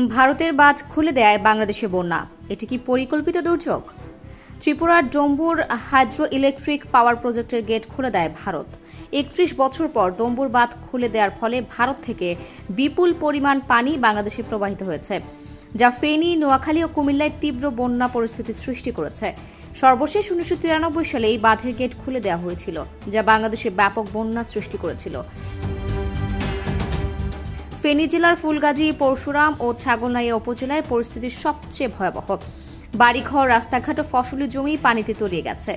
ভারতের বাঁধ খুলে দেয় বাংলাদেশে বন্যা। এটি কি পরিকল্পিত দুর্যোগ? ত্রিপুরার ডম্বুর হাইড্রো ইলেকট্রিক পাওয়ার প্রজেক্টের গেট খুলে দেয় ভারত। ৩১ বছর পর ডম্বুর বাঁধ খুলে দেওয়ার ফলে ভারত থেকে বিপুল পরিমাণ পানি বাংলাদেশে প্রবাহিত হয়েছে, যা ফেনী, নোয়াখালী ও কুমিল্লায় তীব্র বন্যা পরিস্থিতি সৃষ্টি করেছে। সর্বশেষ ১৯৯৩ সালে এই বাঁধের গেট খুলে দেওয়া হয়েছিল, যা বাংলাদেশে ব্যাপক বন্যা সৃষ্টি করেছিল। ফেনী জেলার ফুলগাজী, পরশুরাম ও ছাগলনাইয়া উপজেলায় পরিস্থিতি সবচেয়ে ভয়াবহ। বাড়িঘর, রাস্তাঘাট ও ফসলি জমি পানিতে তলিয়ে গেছে।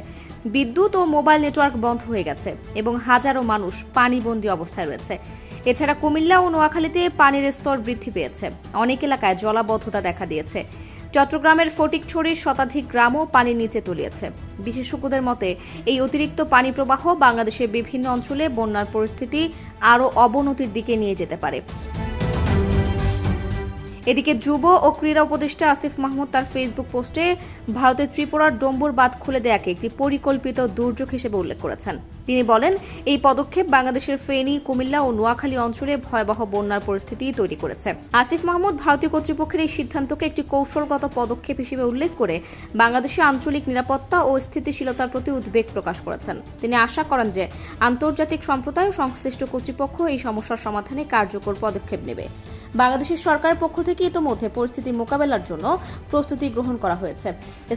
বিদ্যুৎ ও মোবাইল নেটওয়ার্ক বন্ধ হয়ে গেছে এবং হাজারো মানুষ পানিবন্দী অবস্থায় রয়েছে। এছাড়া কুমিল্লা ও নোয়াখালীতে পানির স্তর বৃদ্ধি পেয়েছে। অনেক এলাকায় জলাবদ্ধতা দেখা দিয়েছে। চট্টগ্রামের ফটিকছড়ির শতাধিক গ্রামও পানির নিচে তলিয়েছে। বিশেষজ্ঞদের মতে, এই অতিরিক্ত পানি প্রবাহ বাংলাদেশের বিভিন্ন অঞ্চলে বন্যার পরিস্থিতি আরও অবনতির দিকে নিয়ে যেতে পারে। এদিকে যুব ও ক্রীড়া উপদেষ্টা আসিফ মাহমুদ তার ফেসবুক পোস্টে ভারতের ত্রিপুরার ডম্বুর বাঁধ খুলে দেয়াকে একটি পরিকল্পিত দুর্যোগ হিসেবে উল্লেখ করেছেন। তিনি বলেন, এই পদক্ষেপ বাংলাদেশের ফেনী, কুমিল্লা ও নোয়াখালী অঞ্চলে ভয়াবহ বন্যার পরিস্থিতি তৈরি করেছে। আসিফ মাহমুদ ভারতীয় কর্তৃপক্ষের এই সিদ্ধান্তকে একটি কৌশলগত পদক্ষেপ হিসেবে উল্লেখ করে বাংলাদেশের আঞ্চলিক নিরাপত্তা ও স্থিতিশীলতার প্রতি উদ্বেগ প্রকাশ করেছেন। তিনি আশা করেন যে আন্তর্জাতিক সম্প্রদায় ও সংশ্লিষ্ট কর্তৃপক্ষ এই সমস্যার সমাধানে কার্যকর পদক্ষেপ নেবে। বাংলাদেশের সরকারের পক্ষ থেকে ইতোমধ্যে পরিস্থিতি মোকাবেলার জন্য প্রস্তুতি গ্রহণ করা হয়েছে।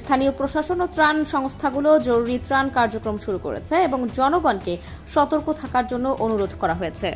স্থানীয় প্রশাসন ও ত্রাণ সংস্থাগুলো জরুরি ত্রাণ কার্যক্রম শুরু করেছে এবং জনগণকে সতর্ক থাকার জন্য অনুরোধ করা হয়েছে।